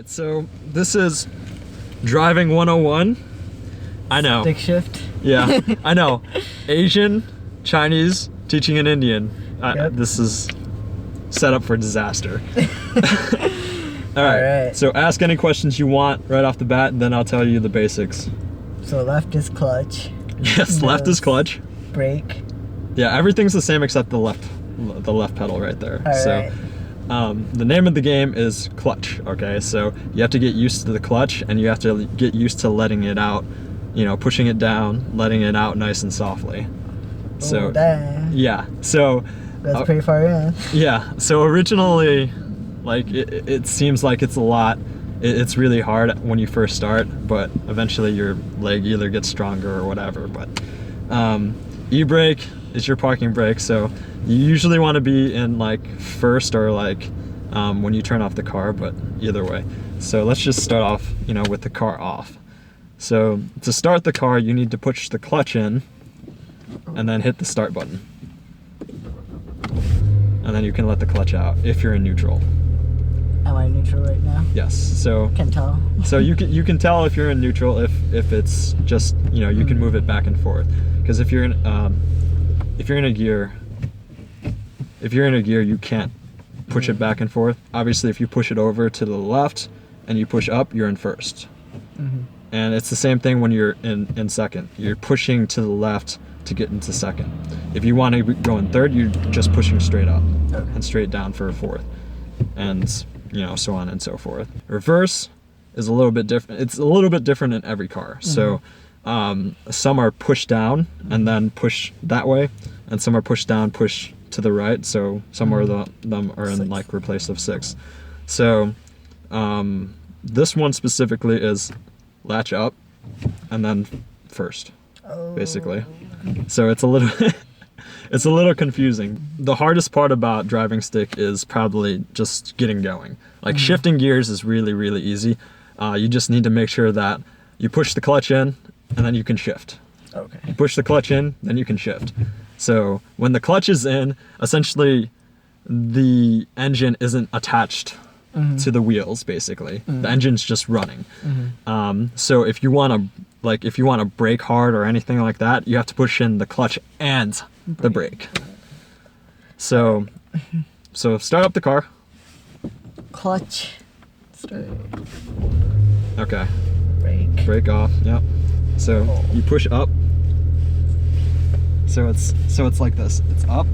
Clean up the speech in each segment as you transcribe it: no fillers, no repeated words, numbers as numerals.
Alright, so this is driving 101. I know. Stick shift. Yeah, I know. Asian, Chinese, teaching an Indian. Yep. This is set up for disaster. Alright, so ask any questions you want right off the bat, and then I'll tell you the basics. So left is clutch. Yes, left is clutch. Brake. Yeah, everything's the same except the left pedal right there. Alright. The name of the game is clutch, okay? So you have to get used to the clutch, and you have to get used to letting it out, you know, pushing it down, letting it out nice and softly. So, damn. yeah, so... That's pretty far in. Yeah, so originally, like, it seems like it's a lot. It's really hard when you first start, but eventually your leg either gets stronger or whatever. But e-brake is your parking brake, so you usually want to be in like first or like when you turn off the car, but either way. So let's just start off, you know, with the car off. So to start the car, you need to push the clutch in and then hit the start button. And then you can let the clutch out if you're in neutral. Am I neutral right now? Yes. So can tell. So you can tell if you're in neutral if it's just, you know, you can move it back and forth. Because if you're in a gear you can't push it back and forth. Obviously, if you push it over to the left and you push up, you're in first. And it's the same thing when you're in second. You're pushing to the left to get into second. If you want to go in third, you're just pushing straight up and straight down for a fourth, and you know, so on and so forth. Reverse is a little bit different. It's a little bit different in every car. So some are push down and then push that way, and some are push down, push to the right. So some of them are in like replace of 6. So this one specifically is latch up and then first, basically. So it's a little it's a little confusing. The hardest part about driving stick is probably just getting going. Like shifting gears is really, really easy. You just need to make sure that you push the clutch in and then you can shift. Okay. You push the clutch in, then you can shift. So when the clutch is in, essentially the engine isn't attached to the wheels, basically. The engine's just running. So if you want to brake hard or anything like that, you have to push in the clutch and the brake. So start up the car. Clutch. Start. Okay. Brake. Brake off. Yep. So you push up. So it's like this. It's up.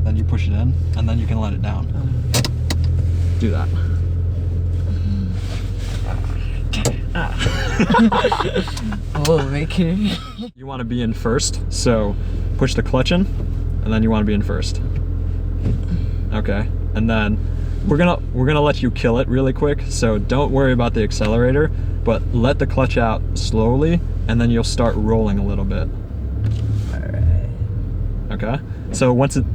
Then you push it in, and then you can let it down. Do that. Oh, make it. You want to be in first, so push the clutch in, and then you want to be in first. Okay, and then we're gonna let you kill it really quick. So don't worry about the accelerator, but let the clutch out slowly, and then you'll start rolling a little bit. All right. Okay. So once it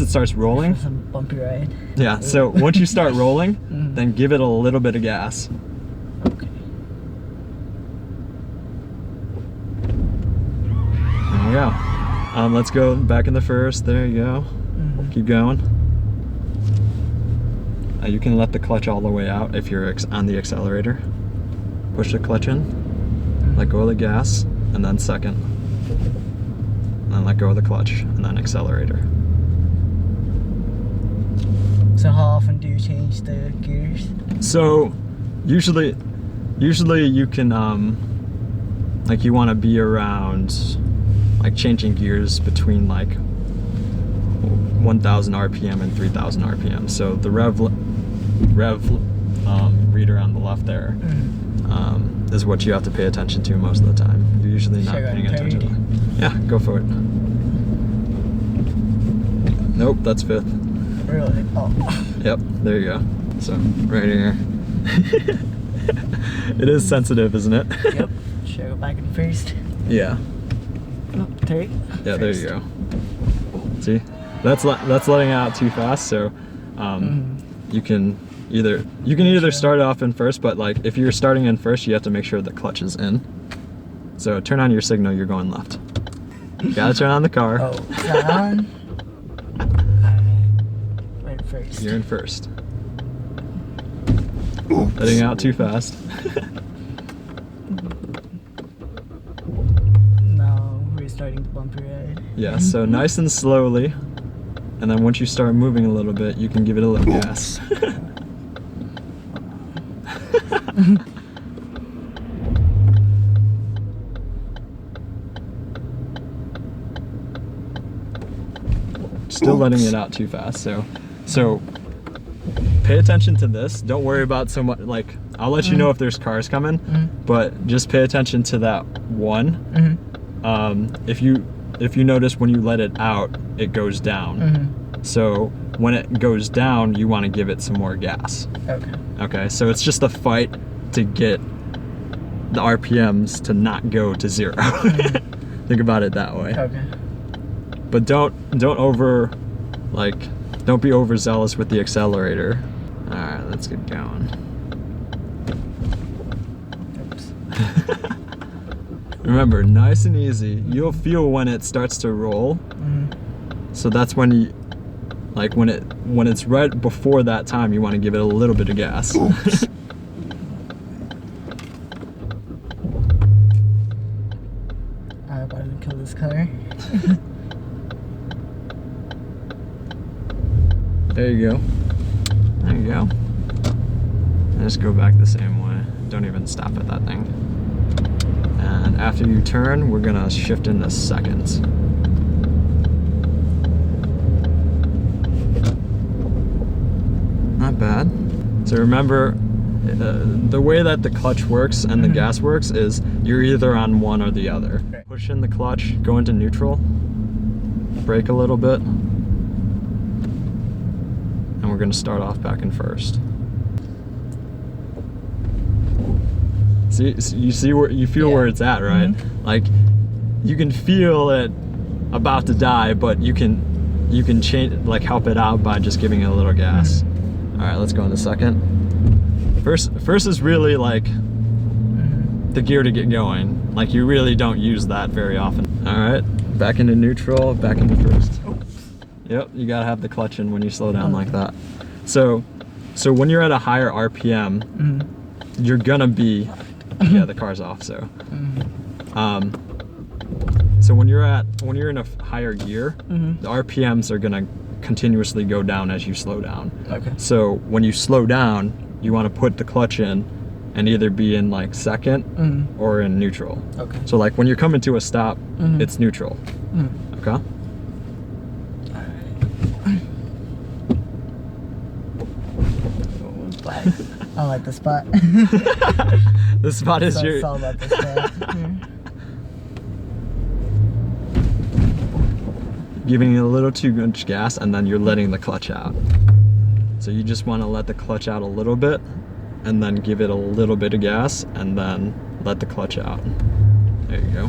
starts rolling, Some bumpy ride. yeah. So once you start rolling, then give it a little bit of gas. Okay. There you go. Let's go back in the first. There you go. Keep going. You can let the clutch all the way out if you're on the accelerator. Push the clutch in, let go of the gas, and then second. And then let go of the clutch, and then accelerator. So how often do you change the gears? So usually you can like you want to be around like changing gears between like 1,000 RPM and 3,000 RPM. So the rev reader on the left there is what you have to pay attention to most of the time. You're usually not paying attention to it. Yeah, go for it. Nope, that's 5th. Really? Oh. Yep, there you go. So, right here. It is sensitive, isn't it? Yep. Should I go back in first? Yeah. Oh, 3. Yeah, there you go. See? That's letting out too fast, so you can either start off in first, but like if you're starting in first, you have to make sure the clutch is in. So turn on your signal, you're going left. You gotta turn on the car. Oh, is that on? Right first. You're in first. Letting out too fast. Now restarting the bumpy ride. Yeah, so nice and slowly. And then once you start moving a little bit, you can give it a little gas. Still letting it out too fast, so pay attention to this. Don't worry about so much, like, I'll let you know if there's cars coming, but just pay attention to that one. If you notice when you let it out, it goes down. So when it goes down, you want to give it some more gas. Okay, so it's just a fight to get the RPMs to not go to 0. Think about it that way. But don't be overzealous with the accelerator. All right, let's get going. Remember, nice and easy. You'll feel when it starts to roll. So that's when you, like, when it's right before that time, you want to give it a little bit of gas. I'm about to kill this car. There you go. There you go. And just go back the same way. Don't even stop at that thing. And after you turn, we're gonna shift into seconds. Not bad. So remember, the way that the clutch works and the gas works is you're either on one or the other. Push in the clutch, go into neutral, brake a little bit, and we're gonna start off back in first. See, you see where you feel where it's at, right? Like, you can feel it about to die, but you can change, like, help it out by just giving it a little gas. All right, let's go into second. First is really like the gear to get going. Like, you really don't use that very often. All right, back into neutral, back into first. Yep, you gotta have the clutch in when you slow down like that. So when you're at a higher RPM, you're gonna be, yeah, the car's off. So, so when you're in a higher gear, the RPMs are gonna continuously go down as you slow down. So when you slow down, you want to put the clutch in and either be in like second or in neutral. So like when you're coming to a stop, it's neutral. Okay. I like the spot. The spot is So your. it's all about the spot. Giving it a little too much gas, and then you're letting the clutch out. So you just want to let the clutch out a little bit, and then give it a little bit of gas, and then let the clutch out. There you go.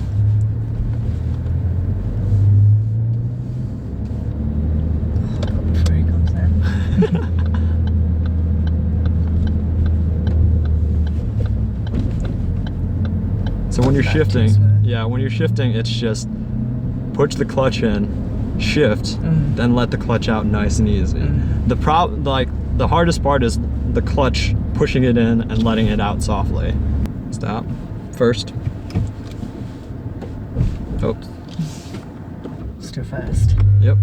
Before he comes in. So when you're Not too shifting, smooth. yeah, when you're shifting, it's just push the clutch in, shift, then let the clutch out nice and easy. The hardest part is the clutch, pushing it in and letting it out softly. Stop. First. Oh. It's too fast. Yep.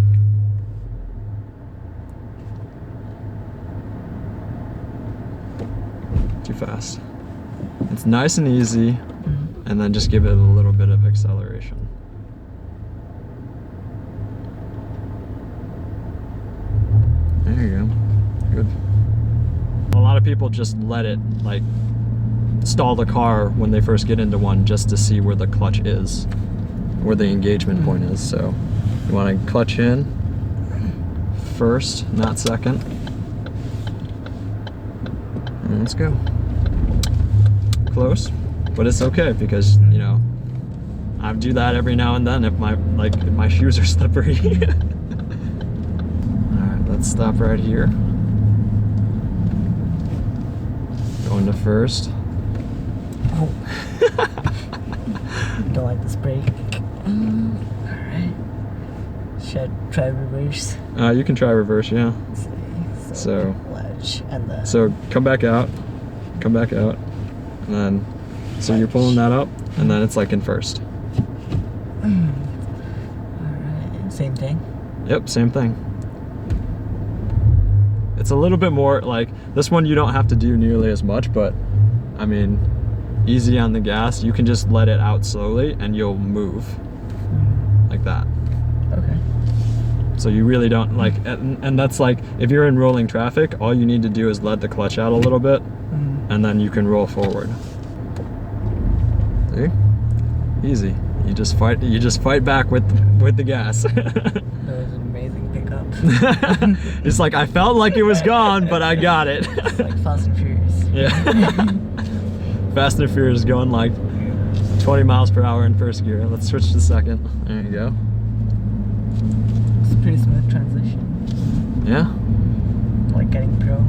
Too fast. It's nice and easy, and then just give it a little bit of acceleration. There you go. Good. A lot of people just let it, like, stall the car when they first get into one just to see where the clutch is, where the engagement point is. So you want to clutch in first, not second. And let's go. Close, but it's okay because, you know, I do that every now and then if my shoes are slippery. Alright, let's stop right here. Go into first. Oh. Don't like this brake. Alright. Should I try reverse? You can try reverse, yeah. Let's see. So ledge and then. So come back out. come back out, and then so you're pulling that up, and then it's like in first. Alright, same thing? Yep, same thing. It's a little bit more like this one you don't have to do nearly as much, but I mean, easy on the gas. You can just let it out slowly and you'll move like that. Okay. So you really don't like, and that's like if you're in rolling traffic, all you need to do is let the clutch out a little bit, and then you can roll forward. See? Easy. You just fight back with the gas. That was an amazing pickup. It's like I felt like it was gone, but I got it. It's like Fast and Furious. Yeah. Fast and Furious going like 20 miles per hour in first gear. Let's switch to second. There you go. It's a pretty smooth transition. Yeah. Like getting pro.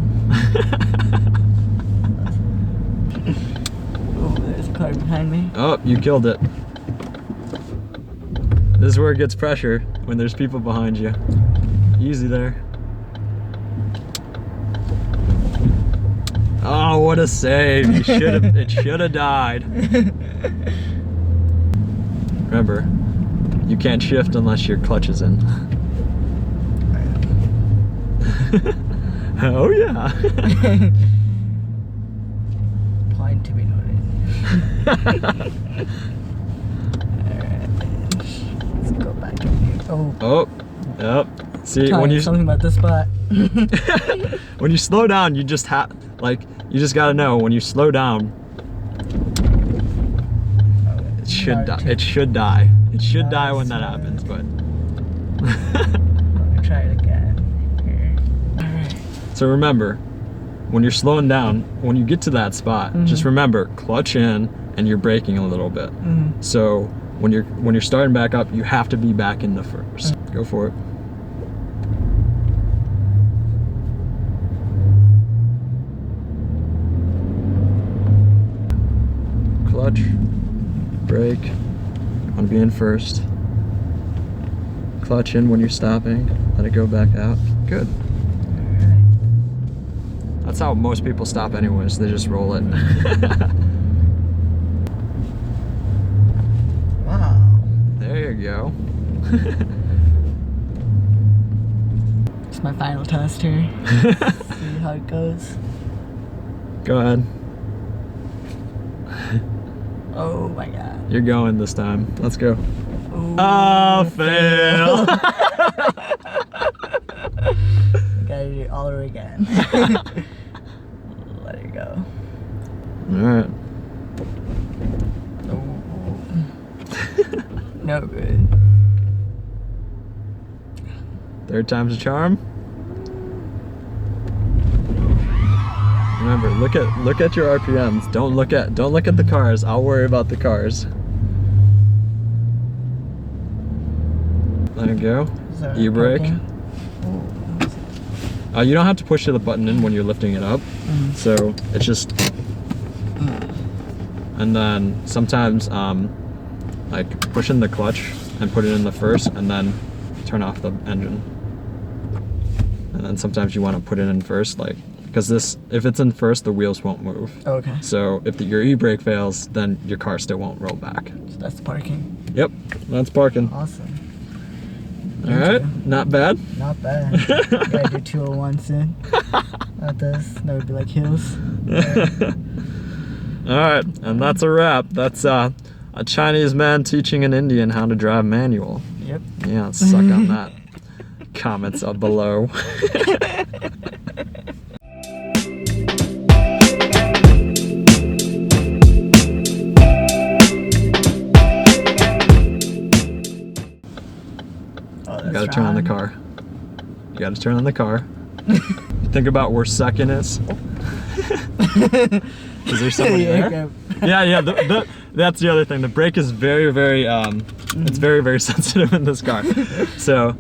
Oh, there's a car behind me. Oh, you killed it. This is where it gets pressure, when there's people behind you. Easy there. Oh, what a save. It should have died. Remember, you can't shift unless your clutch is in. Oh yeah. Point to be noted. Alright, let's go back in here. Oh. Oh, yep. See, when you something about this spot. when you slow down, you just you just gotta know when you slow down, it should die. It should die. It should die when that happens, but. Let me try it again. Here. Alright. So remember, when you're slowing down, when you get to that spot, just remember, clutch in and you're braking a little bit. So when you're starting back up, you have to be back in the first. Go for it. Clutch, brake, want to be in first. Clutch in when you're stopping, let it go back out. Good. That's how most people stop anyways, they just roll it. Wow. There you go. It's my final test here. See how it goes. Go ahead. Oh my god. You're going this time. Let's go. Ooh, Oh, fail. Gotta do it all over again. Let it go. Alright. No good. Third time's a charm. Remember, look at your RPMs. Don't look at the cars. I'll worry about the cars. There you go. E-brake. You don't have to push the button in when you're lifting it up. So it's just. And then sometimes like push in the clutch and put it in the first, and then turn off the engine. And then sometimes you want to put it in first, like. Because if it's in first, the wheels won't move. Oh, okay. So if your e-brake fails, then your car still won't roll back. So that's parking. Yep, that's parking. Awesome. All right, not bad. Not bad. Gotta do 201 soon. Not this. That would be like hills. All right, and that's a wrap. That's a Chinese man teaching an Indian how to drive manual. Yep. Yeah, suck on that. Comments up below. You gotta turn on the car. You gotta turn on the car. Think about where second is. Is there someone there? Yeah. That's the other thing. The brake is very, very, it's very, very sensitive in this car. So